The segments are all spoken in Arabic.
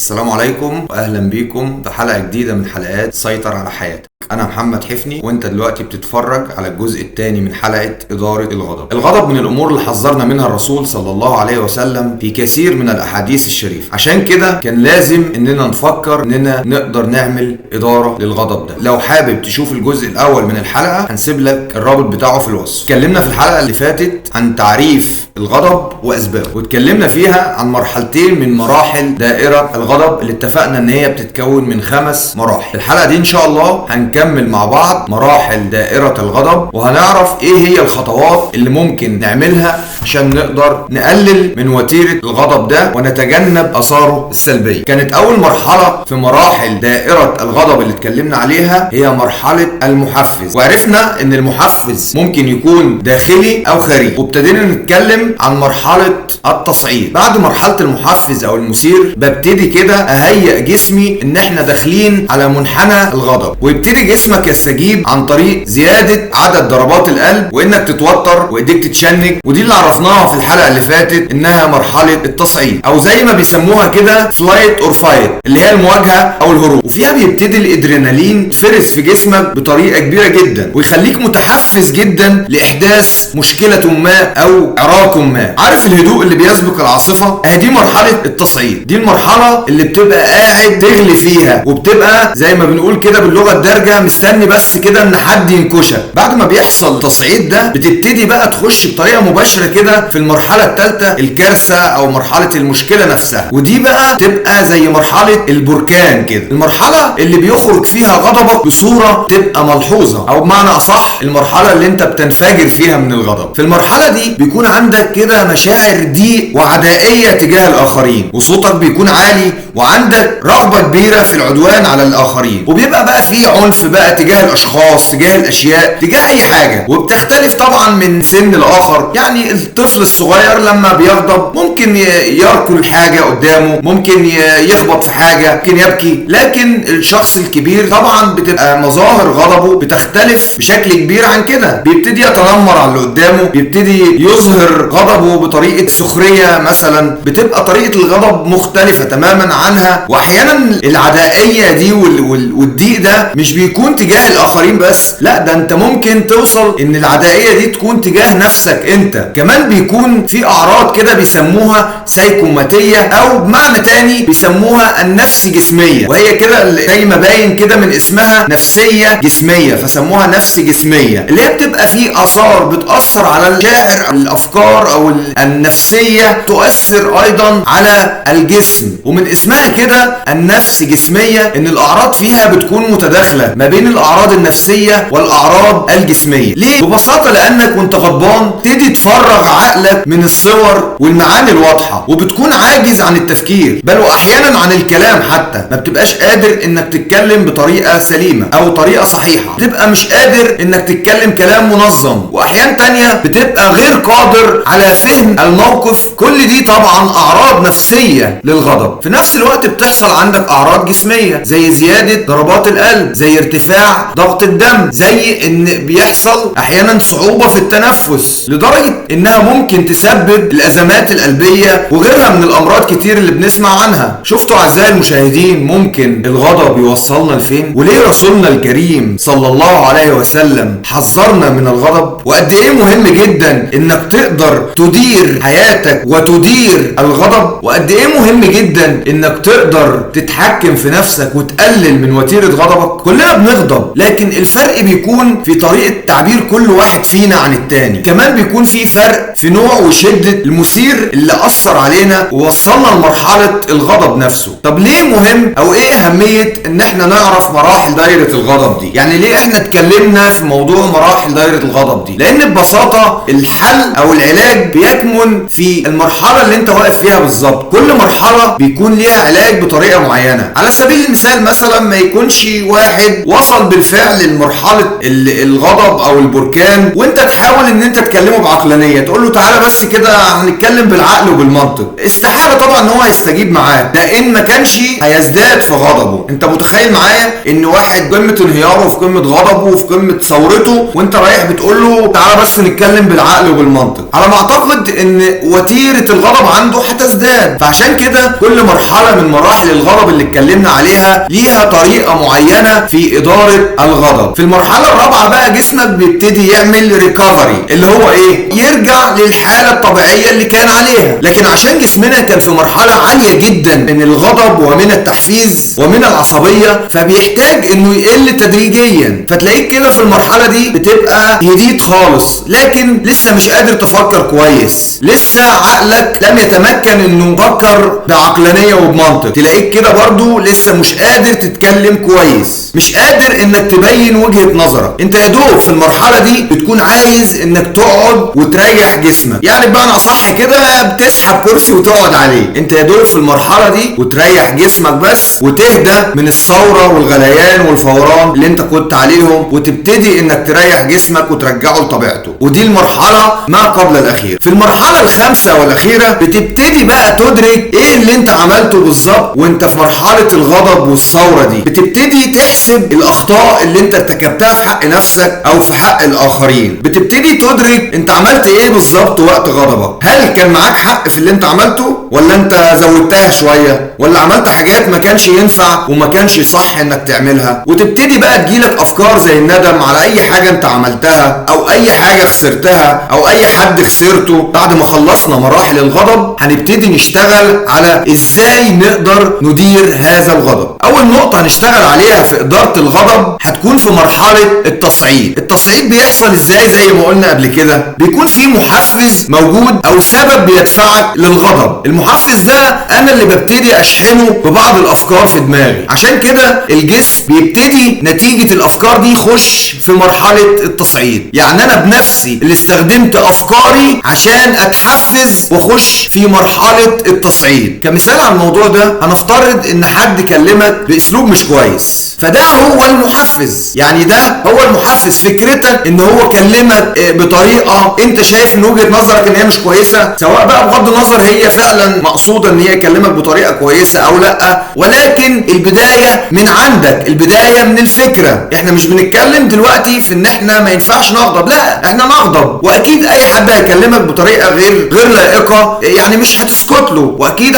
السلام عليكم واهلا بيكم في حلقة جديدة من حلقات سيطر على حياتك. انا محمد حفني وانت دلوقتي بتتفرج على الجزء الثاني من حلقة إدارة الغضب. الغضب من الامور اللي حذرنا منها الرسول صلى الله عليه وسلم في كثير من الاحاديث الشريفة، عشان كده كان لازم اننا نفكر اننا نقدر نعمل إدارة للغضب ده. لو حابب تشوف الجزء الاول من الحلقة هنسيب لك الرابط بتاعه في الوصف. اتكلمنا في الحلقة اللي فاتت عن تعريف الغضب واسبابه، واتكلمنا فيها عن مرحلتين من مراحل دائرة الغضب اللي اتفقنا ان هي بتتكون من 5 مراحل. الحلقة دي ان شاء الله هنكمل مع بعض مراحل دائرة الغضب، وهنعرف ايه هي الخطوات اللي ممكن نعملها عشان نقدر نقلل من وتيرة الغضب ده ونتجنب اثاره السلبية. كانت اول مرحلة في مراحل دائرة الغضب اللي اتكلمنا عليها هي مرحلة المحفز، وعرفنا ان المحفز ممكن يكون داخلي او خارجي، وابتدينا نتكلم عن مرحلة التصعيد. بعد مرحلة المحفز او المثير ببتدي كده اهيئ جسمي ان احنا داخلين على منحنى الغضب، ويبتدي جسمك يستجيب عن طريق زيادة عدد ضربات القلب وانك تتوتر وايديك تتشنج، ودي اللي عرفناها في الحلقة اللي فاتت انها مرحلة التصعيد، او زي ما بيسموها كده فلايت اور فايت، اللي هي المواجهة او الهروب. وفيها بيبتدي الادرينالين يتفرز في جسمك بطريقة كبيرة جدا ويخليك متحفز جدا لاحداث مشكلة ما او عراك ما. عارف الهدوء اللي بيسبق العاصفة؟ دي مرحلة التصعيد. دي المرحلة اللي بتبقى قاعد تغلي فيها، وبتبقى زي ما بنقول كده باللغة الدارجة مستني بس كده ان حد ينكشك. بعد ما بيحصل التصعيد ده بتبتدي بقى تخش بطريقة مباشرة كده في المرحلة الثالثة، الكارثة او مرحلة المشكلة نفسها، ودي بقى تبقى زي مرحلة البركان كده، المرحلة اللي بيخرج فيها غضبك بصورة تبقى ملحوظة، او بمعنى اصح المرحلة اللي انت بتنفجر فيها من الغضب. في المرحلة دي بيكون عندك كده مشاعر ضيق وعدائية تجاه الاخرين، وصوتك بيكون عالي، وعندك رغبة كبيرة في العدوان على الاخرين، وبيبقى بقى في عنف بقى تجاه الاشخاص، تجاه الاشياء، تجاه اي حاجة. وبتختلف طبعا من سن الاخر، يعني الطفل الصغير لما بيغضب ممكن يركل حاجة قدامه، ممكن يخبط في حاجة، ممكن يبكي، لكن الشخص الكبير طبعا بتبقى مظاهر غضبه بتختلف بشكل كبير عن كده. بيبتدي يتنمر على اللي قدامه، بيبتدي يظهر غضبه بطريقة سخرية مثلا، بتبقى طريقة الغضب مختلفة تماما عنها. واحيانا العدائية دي والضيق ده مش بيكون تجاه الاخرين بس، لا ده انت ممكن توصل ان العدائية دي تكون تجاه نفسك انت كمان. بيكون في اعراض كده بيسموها سايكوماتية، او بمعنى تاني بيسموها النفس جسمية، وهي كده زي ما باين كده من اسمها نفسية جسمية، فسموها نفس جسمية، اللي هي بتبقى في اثار بتأثر على المشاعر، الافكار او النفسية، تؤثر ايضا على الجسم. ومن اسمها كده النفس جسمية ان الاعراض فيها بتكون متداخلة ما بين الاعراض النفسية والاعراض الجسمية. ليه؟ ببساطة لانك وانت غضبان تبتدي تفرغ عقلك من الصور والمعاني الواضحة، وبتكون عاجز عن التفكير، بل واحيانا عن الكلام حتى. ما بتبقاش قادر انك تتكلم بطريقة سليمة او طريقة صحيحة، بتبقى مش قادر انك تتكلم كلام منظم، واحيان تانية بتبقى غير قادر على فهم الموقف. كل دي طبعا اعراض نفسية للغضب. في نفس الوقت بتحصل عندك اعراض جسمية زي زيادة ضربات القلب، زي ارتفاع ضغط الدم، زي ان بيحصل احيانا صعوبة في التنفس لدرجة انها ممكن تسبب الازمات القلبية وغيرها من الامراض كتير اللي بنسمع عنها. شفتوا اعزائي المشاهدين ممكن الغضب يوصلنا لفين؟ وليه رسولنا الكريم صلى الله عليه وسلم حذرنا من الغضب؟ وقد ايه مهم جدا انك تقدر تدير حياتك وتدير الغضب، وقد ايه مهم جدا انك تقدر تتحكم في نفسك وتقلل من وتيرة غضبك. كلنا بنغضب، لكن الفرق بيكون في طريقة تعبير كل واحد فينا عن التاني. كمان بيكون في فرق في نوع وشدة المثير اللي اثر علينا ووصلنا لمرحلة الغضب نفسه. طب ليه مهم او ايه اهمية ان احنا نعرف مراحل دايرة الغضب دي؟ يعني ليه احنا اتكلمنا في موضوع مراحل دايرة الغضب دي؟ لان ببساطة الحل او العلاج بيكمن في المرحلة اللي انت واقف فيها بالظبط. كل مرحلة بيكون ليها علاج بطريقة معينة. على سبيل المثال مثلا ما يكونش واحد وصل بالفعل لمرحلة الغضب او البركان وانت تحاول ان انت تكلمه بعقلانية، تقول له تعالى بس كده هنتكلم بالعقل وبالمنطق، استحالة طبعا ان هو هيستجيب معاك، لان ما كانش هيزداد في غضبه. انت متخيل معايا ان واحد قمة انهياره وفي قمة غضبه وفي قمة ثورته، وانت رايح بتقول له تعالى بس نتكلم بالعقل وبالمنطق، على ما اعتقد ان وتيرة الغضب عنده هتزداد. فعشان كده كل مرحلة مرحلة من مراحل الغضب اللي اتكلمنا عليها ليها طريقة معينة في إدارة الغضب. في المرحلة الرابعة بقى جسمك بيبتدي يعمل ريكفري، اللي هو ايه؟ يرجع للحالة الطبيعية اللي كان عليها. لكن عشان جسمنا كان في مرحلة عالية جدا من الغضب ومن التحفيز ومن العصبية، فبيحتاج انه يقل تدريجيا. فتلاقيك كده في المرحلة دي بتبقى هديت خالص، لكن لسه مش قادر تفكر كويس، لسه عقلك لم يتمكن انه يفكر بعقلانية وبمنطق. تلاقيك كده برضو لسه مش قادر تتكلم كويس، مش قادر انك تبين وجهة نظرك. انت يا دوب في المرحلة دي بتكون عايز انك تقعد وتريح جسمك، يعني بمعنى اصح كده بتسحب كرسي وتقعد عليه. انت يا دوب في المرحلة دي وتريح جسمك بس، وتهدى من الثورة والغليان والفوران اللي انت كنت عليهم، وتبتدي انك تريح جسمك وترجعه لطبيعته. ودي المرحلة ما قبل الاخير. في المرحلة الخامسة والاخيرة بتبتدي بقى تدرك ايه اللي انت عملته بالظبط وانت في مرحلة الغضب والثورة دي. بتبتدي تحسب الاخطاء اللي انت ارتكبتها في حق نفسك او في حق الاخرين. بتبتدي تدرك انت عملت ايه بالظبط وقت غضبك. هل كان معاك حق في اللي انت عملته، ولا انت زودتها شوية، ولا عملت حاجات ما كانش ينفع وما كانش صح انك تعملها. وتبتدي بقى تجيلك افكار زي الندم على اي حاجة انت عملتها او اي حاجة خسرتها او اي حد خسرته. بعد ما خلصنا مراحل الغضب هنبتدي نشتغل على ازاي نقدر ندير هذا الغضب. اول نقطة هنشتغل عليها في ادارة الغضب هتكون في مرحلة التصعيد. التصعيد بيحصل ازاي؟ زي ما قلنا قبل كده، بيكون في محفز موجود او سبب بيدفعك للغضب. المحفز ده انا اللي ببتدي اشحنه ببعض الافكار في دماغي. عشان كده الجسم بيبتدي نتيجة الافكار دي يخش في مرحلة التصعيد. يعني انا بنفسي اللي استخدمت افكاري عشان اتحفز واخش في مرحلة التصعيد. كمثال على الموضوع ده، هنفترض ان حد كلمك باسلوب مش كويس، فده هو المحفز. يعني ده هو المحفز، فكرتك ان هو كلمك بطريقة انت شايف من وجهة نظرك ان هي مش كويسة، سواء بقى بغض النظر هي فعلا مقصودة ان هي يكلمك بطريقة كويسة او لا، ولكن البداية من عندك، البداية من الفكرة. احنا مش بنتكلم دلوقتي في ان احنا ما ينفعش نغضب، لا احنا نغضب، واكيد اي حد هيكلمك بطريقة غير لائقة يعني مش هتسكت له، واكيد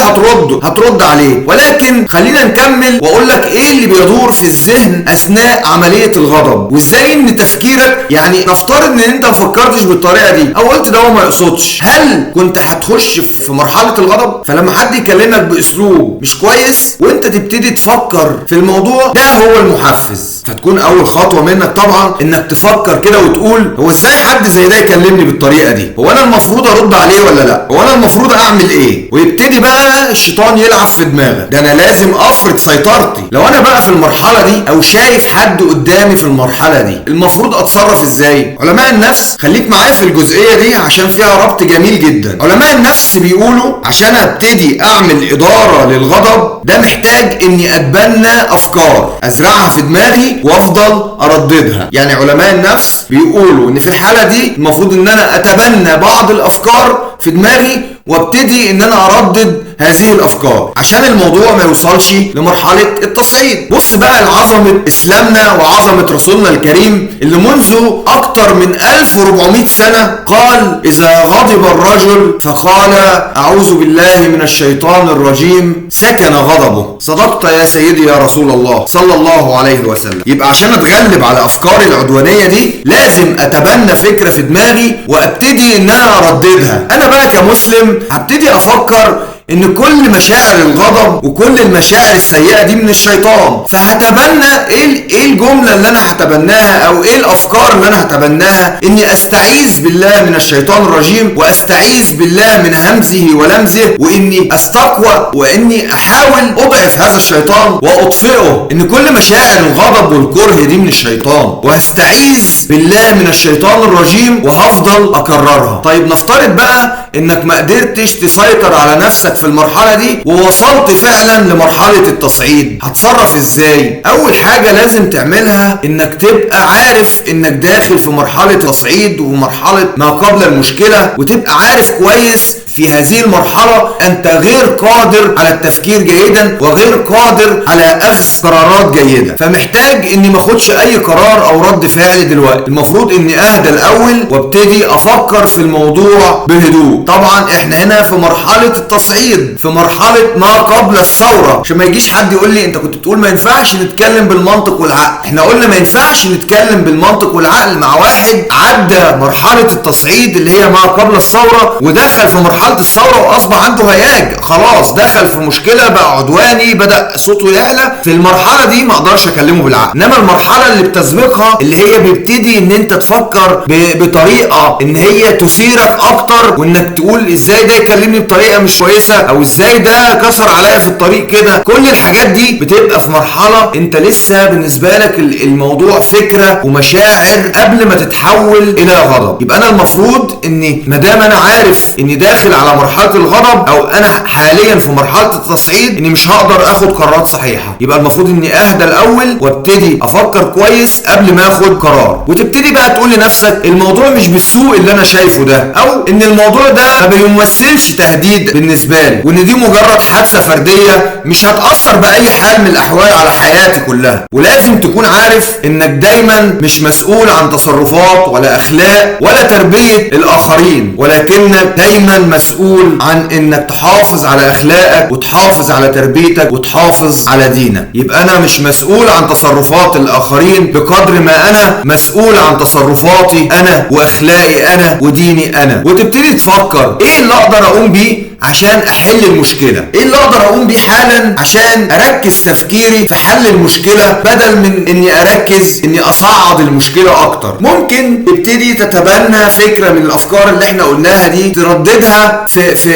هترد عليه. ولكن خلينا نكمل واقول لك ايه اللي بيدور في الذهن اثناء عملية الغضب، وازاي ان تفكيرك، يعني نفترض ان انت مفكرتش بالطريقة دي او قلت ده هو ما يقصدش، هل كنت هتخش في مرحلة الغضب؟ فلما حد يكلمك باسلوب مش كويس وانت تبتدي تفكر في الموضوع، ده هو المحفز. فتكون اول خطوة منك طبعا انك تفكر كده وتقول هو ازاي حد زي ده يكلمني بالطريقة دي؟ هو انا المفروض ارد عليه ولا لا؟ هو انا المفروض اعمل ايه؟ ويبتدي بقى الشيطان يلعب في دماغك، ده انا لازم افرض سيطرتي. لو انا بقى في المرحلة دي او شايف حد قدامي في المرحلة دي، المفروض اتصرف ازاي؟ علماء النفس، خليك معايا في الجزئية دي عشان فيها ربط جميل جدا. علماء النفس بيقولوا عشان ابتدي اعمل ادارة للغضب، ده محتاج اني اتبنى افكار ازرعها في دماغي وافضل ارددها. يعني علماء النفس بيقولوا ان في الحالة دي المفروض ان انا اتبنى بعض الافكار في دماغي وابتدي ان انا اردد هذه الافكار عشان الموضوع ما يوصلش لمرحلة التصعيد. بص بقى لعظمة اسلامنا وعظمة رسولنا الكريم اللي منذ اكتر من 1400 سنة قال اذا غضب الرجل فقال اعوذ بالله من الشيطان الرجيم سكن غضبه. صدقت يا سيدي يا رسول الله صلى الله عليه وسلم. يبقى عشان اتغلب على افكاري العدوانية دي لازم اتبنى فكرة في دماغي وابتدي ان انا ارددها. انا بقى كمسلم هبتدي افكر ان كل مشاعر الغضب وكل المشاعر السيئة دي من الشيطان، فهتبنى ايه الجملة اللي انا هتبناها او ايه الافكار اللي انا هتبناها؟ اني استعيذ بالله من الشيطان الرجيم واستعيذ بالله من همزه ولمزه، واني استقوى واني احاول اضعف هذا الشيطان واطفئه. ان كل مشاعر الغضب والكره دي من الشيطان، وهستعيذ بالله من الشيطان الرجيم وهفضل اكررها. طيب نفترض بقى انك ما قدرتش تسيطر على نفسك في المرحلة دي ووصلت فعلا لمرحلة التصعيد، هتصرف ازاي؟ اول حاجة لازم تعملها انك تبقى عارف انك داخل في مرحلة تصعيد ومرحلة ما قبل المشكلة، وتبقى عارف كويس في هذه المرحلة أنت غير قادر على التفكير جيدا وغير قادر على أخذ قرارات جيدة، فمحتاج إني ما أخدش أي قرار أو رد فعل دلوقتي. المفروض إني أهدى الأول وابتدي أفكر في الموضوع بهدوء. طبعا إحنا هنا في مرحلة التصعيد، في مرحلة ما قبل الثورة، عشان ما يجيش حد يقول لي أنت كنت بتقول ما ينفعش نتكلم بالمنطق والعقل. إحنا قلنا ما ينفعش نتكلم بالمنطق والعقل مع واحد عدى مرحلة التصعيد اللي هي ما قبل الثورة ودخل في مرحلة الثورة وأصبح عنده هياج، خلاص دخل في مشكلة، بقى عدواني، بدأ صوته يعلى. في المرحلة دي ما اقدرش اكلمه بالعقل. انما المرحلة اللي بتسبقها اللي هي بيبتدي ان انت تفكر بطريقة ان هي تثيرك اكتر، وانك تقول ازاي ده يكلمني بطريقة مش كويسة، او ازاي ده كسر عليا في الطريق كده. كل الحاجات دي بتبقى في مرحلة انت لسه بالنسبة لك الموضوع فكرة ومشاعر قبل ما تتحول الى غضب. يبقى انا المفروض اني مادام انا عارف اني داخل على مرحلة الغضب او انا حاليا في مرحلة التصعيد اني مش هقدر اخد قرارات صحيحة، يبقى المفروض اني اهدى الاول وابتدي افكر كويس قبل ما اخد قرار. وتبتدي بقى تقول لنفسك الموضوع مش بالسوء اللي انا شايفه ده، او ان الموضوع ده ما بيمثلش تهديد بالنسبة لي، وان دي مجرد حادثة فردية مش هتأثر بأي حال من الاحوال على حياتي كلها. ولازم تكون عارف انك دايما مش مسؤول عن تصرفات ولا اخلاق ولا تربية الاخرين، ولكنك دايما مسؤول عن انك تحافظ على اخلاقك وتحافظ على تربيتك وتحافظ على دينك. يبقى انا مش مسؤول عن تصرفات الاخرين بقدر ما انا مسؤول عن تصرفاتي انا واخلاقي انا وديني انا. وتبتدي تفكر ايه اللي اقدر اقوم بيه عشان احل المشكلة، ايه اللي اقدر اقوم بيه حالا عشان اركز تفكيري في حل المشكلة بدل من اني اركز اني اصعد المشكلة اكتر. ممكن تبتدي تتبنى فكرة من الافكار اللي احنا قلناها دي، ترددها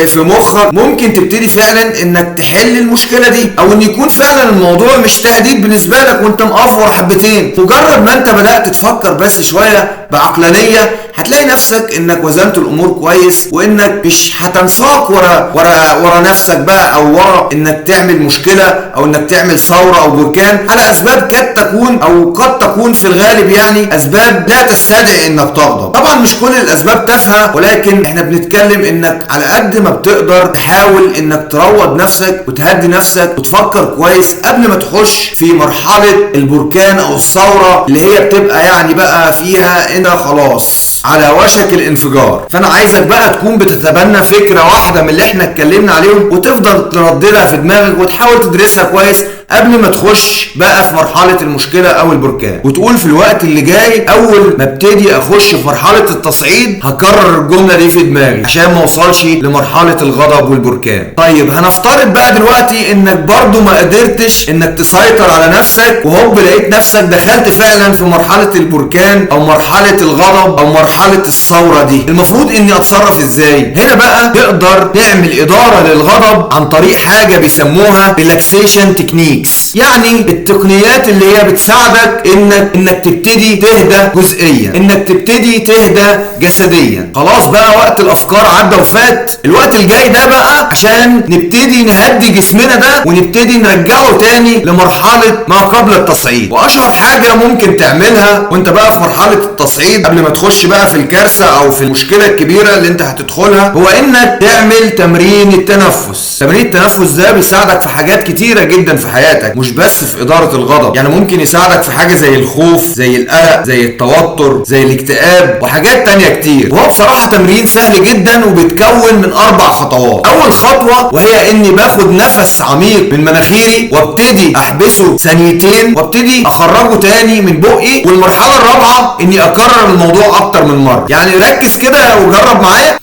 في مخك. ممكن تبتدي فعلا انك تحل المشكلة دي، او ان يكون فعلا الموضوع مش تهديد بالنسبة لك وانت مقفور حبتين. مجرد ما انت بدأت تفكر بس شوية بعقلانية هتلاقي نفسك انك وزنت الامور كويس، وانك مش هتنساق ورا نفسك بقى، او ورا انك تعمل مشكلة او انك تعمل ثورة او بركان على اسباب قد تكون في الغالب يعني اسباب لا تستدعي انك تغضب. طبعا مش كل الاسباب تافهة، ولكن احنا بنتكلم انك على قد ما بتقدر تحاول انك تروض نفسك وتهدي نفسك وتفكر كويس قبل ما تخش في مرحلة البركان او الثورة اللي هي بتبقى يعني بقى فيها انت خلاص على وشك الانفجار. فانا عايزك بقى تكون بتتبنى فكرة واحدة من اللي احنا اتكلمنا عليهم وتفضل ترددها في دماغك وتحاول تدرسها كويس قبل ما تخش بقى في مرحلة المشكلة او البركان. وتقول في الوقت اللي جاي اول ما ابتدي اخش في مرحلة التصعيد هكرر الجملة دي في دماغي عشان ما اوصلش لمرحلة الغضب والبركان. طيب هنفترض بقى دلوقتي انك برضو ما قدرتش انك تسيطر على نفسك، وهوب لقيت نفسك دخلت فعلا في مرحلة البركان او مرحلة الغضب او مرحلة الثورة دي. المفروض اني اتصرف ازاي؟ هنا بقى تقدر تعمل ادارة للغضب عن طريق حاجة بيسموها relaxation techniques، يعني التقنيات اللي هي بتساعدك انك تبتدي تهدى جزئيا، انك تبتدي تهدى جسديا. خلاص بقى وقت الافكار عدى وفات، الوقت الجاي ده بقى عشان نبتدي نهدي جسمنا ده ونبتدي نرجعه تاني لمرحلة ما قبل التصعيد. واشهر حاجة ممكن تعملها وانت بقى في مرحلة التصعيد قبل ما تخش بقى في الكارثة او في المشكلة الكبيرة اللي انت هتدخلها، هو انك تعمل تمرين التنفس. تمرين التنفس ده بيساعدك في حاجات كتيرة جدا في حياتك، مش بس في إدارة الغضب. يعني ممكن يساعدك في حاجة زي الخوف، زي القلق، زي التوتر، زي الاكتئاب، وحاجات تانية كتير. وهو بصراحة تمرين سهل جدا وبيتكون من 4 خطوات. أول خطوة وهي إني باخد نفس عميق من مناخيري وابتدي أحبسه ثانيتين وابتدي أخرجه تاني من بقي. والمرحلة الرابعة إني أكرر الموضوع أكتر من مرة. يعني ركز كده وجرب معايا.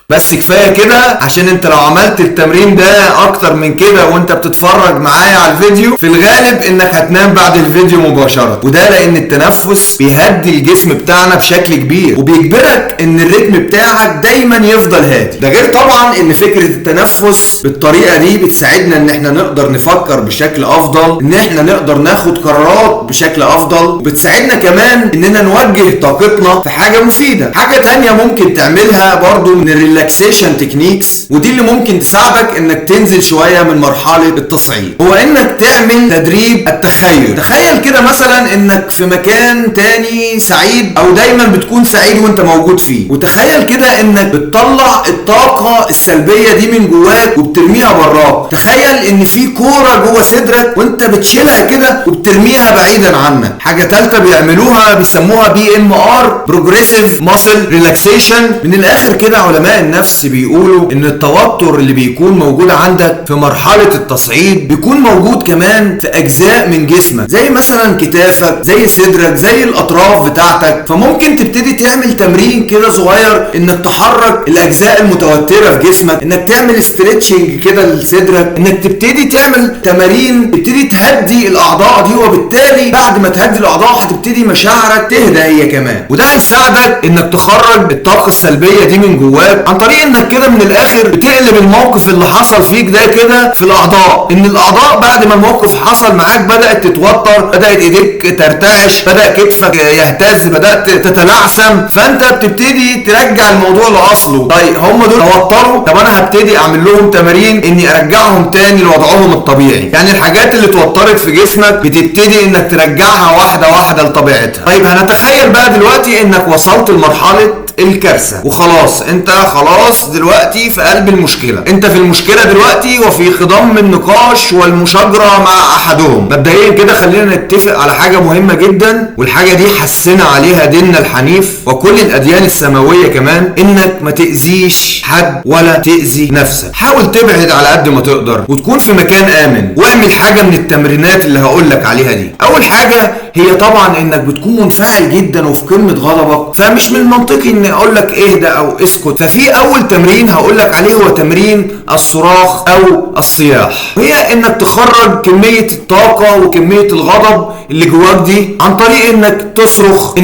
بس كفاية كده، عشان انت لو عملت التمرين ده اكتر من كده وانت بتتفرج معايا على الفيديو في الغالب انك هتنام بعد الفيديو مباشرة. وده لان التنفس بيهدي الجسم بتاعنا بشكل كبير وبيجبرك ان الريتم بتاعك دايما يفضل هادي. ده غير طبعا ان فكرة التنفس بالطريقة دي بتساعدنا ان احنا نقدر نفكر بشكل افضل، ان احنا نقدر ناخد قرارات بشكل افضل، وبتساعدنا كمان اننا نوجه طاقتنا في حاجة مفيدة. حاجة تانية ممكن تعملها برضو من ريلاكسيشن تكنيكس، ودي اللي ممكن تساعدك انك تنزل شوية من مرحلة التصعيد. هو انك تعمل تدريب التخيل. تخيل كده مثلا انك في مكان تاني سعيد، او دايما بتكون سعيد وانت موجود فيه، وتخيل كده انك بتطلع الطاقة السلبية دي من جواك وبترميها براك. تخيل ان في كورة جوه صدرك وانت بتشيلها كده وبترميها بعيدا عنك. حاجة تالتة بيعملوها بيسموها BMR Progressive Muscle Relaxation. من الاخر كده علماء النفس بيقولوا ان التوتر اللي بيكون موجود عندك في مرحلة التصعيد بيكون موجود كمان في اجزاء من جسمك، زي مثلا كتافك، زي صدرك، زي الاطراف بتاعتك. فممكن تبتدي تعمل تمرين كده صغير انك تحرك الاجزاء المتوترة في جسمك، انك تعمل ستريتشنج كده لصدرك، انك تبتدي تعمل تمارين تبتدي تهدي الاعضاء دي، وبالتالي بعد ما تهدي الاعضاء هتبتدي مشاعرك تهدى هي كمان. وده هيساعدك انك تخرج الطاقة السلبية دي من جواك عن طريق انك كده من الاخر بتقلب الموقف اللي حصل فيك ده كده في الاعضاء. ان الاعضاء بعد ما الموقف حصل معاك بدأت تتوتر، بدأت ايديك ترتعش، بدأ كتفك يهتز، بدأت تتلعثم، فانت بتبتدي ترجع الموضوع لاصله. طيب هم دول توتروا، طب انا هبتدي اعمل لهم تمارين اني ارجعهم تاني لوضعهم الطبيعي. يعني الحاجات اللي توترت في جسمك بتبتدي انك ترجعها واحدة واحدة لطبيعتها. طيب هنتخيل بقى دلوقتي انك وصلت لمرحلة الكارثة وخلاص، انت خلاص دلوقتي في قلب المشكلة، انت في المشكلة دلوقتي وفي خضم النقاش والمشاجرة مع احدهم. مبدئيا كده خلينا نتفق على حاجة مهمة جدا، والحاجة دي حسنا عليها ديننا الحنيف وكل الاديان السماوية كمان، انك ما تأذيش حد ولا تأذي نفسك. حاول تبعد على قد ما تقدر وتكون في مكان امن، واعمل حاجة من التمرينات اللي هقولك عليها دي. اول حاجة هي طبعا انك بتكون منفعل جدا وفي قمة غضبك، فمش من المنطقي ان اقولك اهدى او اسكت. ففي اول تمرين هقولك عليه هو تمرين الصراخ او الصياح، وهي انك تخرج كمية الطاقة وكمية الغضب اللي جواك دي عن طريق انك تصرخ،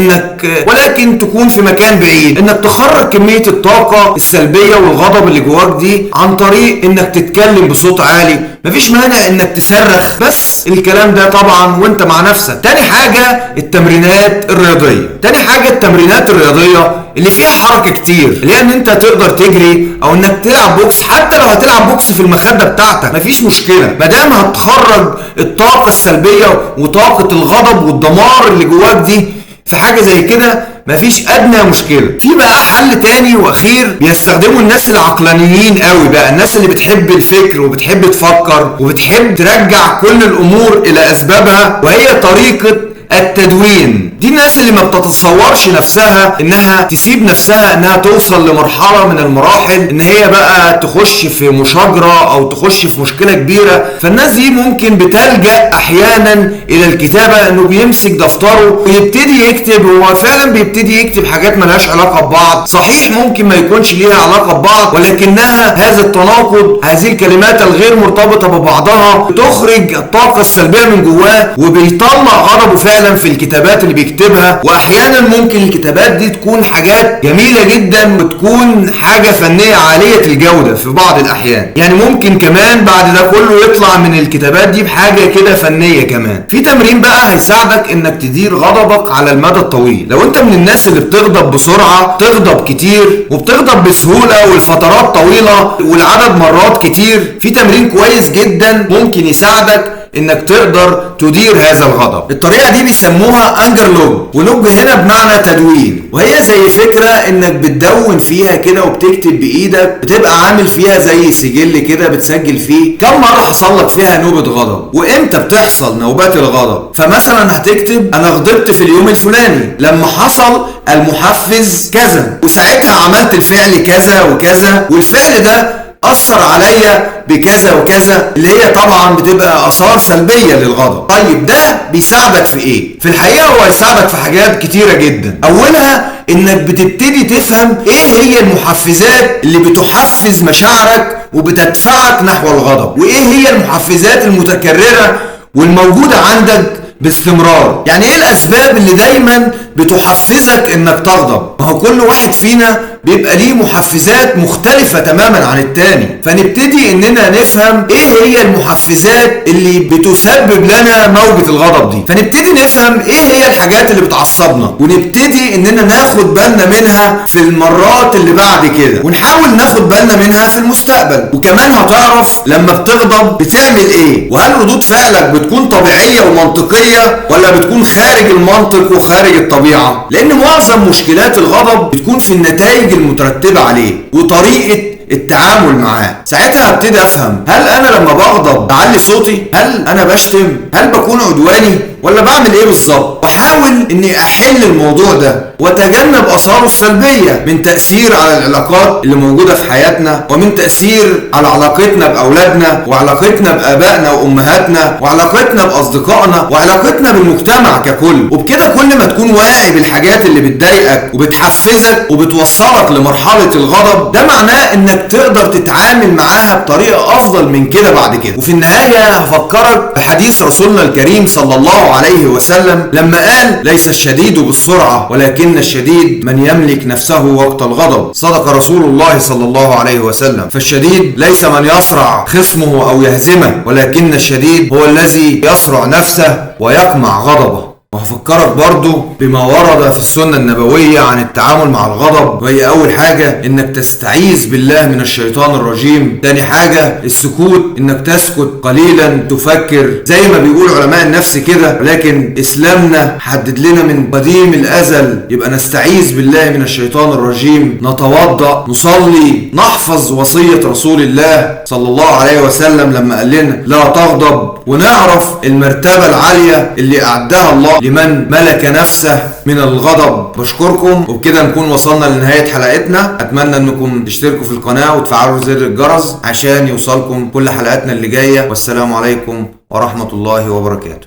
ولكن تكون في مكان بعيد. انك تخرج كمية الطاقة السلبية والغضب اللي جواك دي عن طريق انك تتكلم بصوت عالي. مفيش مانع انك تصرخ، بس الكلام ده طبعا وانت مع نفسك. تاني حاجة التمرينات الرياضية. التمرينات الرياضية اللي فيها حركة كتير، اللي هي ان انت تقدر تجري او انك تلعب بوكس. حتى لو هتلعب بوكس في المخدة بتاعتك مفيش مشكلة، مادام هتخرج الطاقة السلبية وطاقة الغضب والدمار اللي جواك دي في حاجة زي كده مفيش ادنى مشكلة. في بقى حل تاني واخير بيستخدمه الناس العقلانيين قوي، بقى الناس اللي بتحب الفكر وبتحب تفكر وبتحب ترجع كل الامور الى اسبابها، وهي طريقة التدوين. دي الناس اللي ما بتتصورش نفسها انها تسيب نفسها انها توصل لمرحلة من المراحل ان هي بقى تخش في مشاجرة او تخش في مشكلة كبيرة. فالناس دي ممكن بتلجأ احيانا الى الكتابة، انه بيمسك دفتره ويبتدي يكتب. هو فعلا بيبتدي يكتب حاجات ملهاش علاقة ببعض، صحيح ممكن ما يكونش ليها علاقة ببعض، ولكنها هذا التناقض، هذه الكلمات الغير مرتبطة ببعضها بتخرج الطاقة السلبية من جواه، وبيطلع غضبه فعلا في الكتابات اللي بيكتبها. واحيانا ممكن الكتابات دي تكون حاجات جميلة جدا وتكون حاجة فنية عالية الجودة في بعض الاحيان. يعني ممكن كمان بعد ده كله يطلع من الكتابات دي بحاجة كده فنية كمان. في تمرين بقى هيساعدك انك تدير غضبك على المدى الطويل. لو انت من الناس اللي بتغضب بسرعة، تغضب كتير وبتغضب بسهولة والفترات طويلة والعدد مرات كتير، في تمرين كويس جدا ممكن يساعدك انك تقدر تدير هذا الغضب. الطريقة دي بيسموها انجر لوج، ولوج هنا بمعنى تدوين، وهي زي فكرة انك بتدون فيها كده وبتكتب بايدك، بتبقى عامل فيها زي سجل كده بتسجل فيه كم مرة حصل لك فيها نوبة غضب وامتى بتحصل نوبات الغضب. فمثلا هتكتب انا غضبت في اليوم الفلاني لما حصل المحفز كذا، وساعتها عملت الفعل كذا وكذا، والفعل ده أثر عليا بكذا وكذا، اللي هي طبعا بتبقى آثار سلبية للغضب. طيب ده بيساعدك في ايه؟ في الحقيقة هو يساعدك في حاجات كتيرة جدا. أولها انك بتبتدي تفهم ايه هي المحفزات اللي بتحفز مشاعرك وبتدفعك نحو الغضب، وايه هي المحفزات المتكررة والموجودة عندك باستمرار. يعني ايه الاسباب اللي دايما بتحفزك انك تغضب. ما هو كل واحد فينا بيبقى ليه محفزات مختلفة تماما عن التاني، فنبتدي اننا نفهم ايه هي المحفزات اللي بتسبب لنا موجة الغضب دي، فنبتدي نفهم ايه هي الحاجات اللي بتعصبنا، ونبتدي اننا ناخد بالنا منها في المرات اللي بعد كده، ونحاول ناخد بالنا منها في المستقبل. وكمان هتعرف لما بتغضب بتعمل ايه، وهل ردود فعلك بتكون طبيعية ومنطقية ولا بتكون خارج المنطق وخارج الطبيعة، لان معظم مشكلات الغضب بتكون في النتائج المترتبة عليه وطريقة التعامل معاه. ساعتها هبتدي افهم، هل انا لما بغضب بعلي صوتي؟ هل انا بشتم؟ هل بكون عدواني؟ ولا بعمل ايه بالظبط؟ واحاول اني احل الموضوع ده واتجنب اثاره السلبيه من تاثير على العلاقات اللي موجوده في حياتنا، ومن تاثير على علاقتنا باولادنا، وعلاقتنا بابائنا وامهاتنا، وعلاقتنا باصدقائنا، وعلاقتنا بالمجتمع ككل. وبكده كل ما تكون واعي بالحاجات اللي بتضايقك وبتحفزك وبتوصلك لمرحله الغضب، ده معناه انك تقدر تتعامل معاها بطريقه افضل من كده بعد كده. وفي النهايه هفكرك بحديث رسولنا الكريم صلى الله عليه وسلم لما قال: ليس الشديد بالسرعة ولكن الشديد من يملك نفسه وقت الغضب. صدق رسول الله صلى الله عليه وسلم. فالشديد ليس من يصرع خصمه أو يهزمه، ولكن الشديد هو الذي يصرع نفسه ويقمع غضبه. وهفكرك برضو بما ورد في السنة النبوية عن التعامل مع الغضب، وهي أول حاجة إنك تستعيذ بالله من الشيطان الرجيم. تاني حاجة السكوت، إنك تسكت قليلا تفكر زي ما بيقول علماء النفس كده، ولكن إسلامنا حدد لنا من قديم الأزل يبقى نستعيذ بالله من الشيطان الرجيم، نتوضأ، نصلي، نحفظ وصية رسول الله صلى الله عليه وسلم لما قال لنا لا تغضب، ونعرف المرتبة العالية اللي أعدها الله لمن ملك نفسه من الغضب. بشكركم، وبكده نكون وصلنا لنهاية حلقتنا. أتمنى أنكم تشتركوا في القناة وتفعلوا زر الجرس عشان يوصلكم كل حلقاتنا اللي جاية. والسلام عليكم ورحمة الله وبركاته.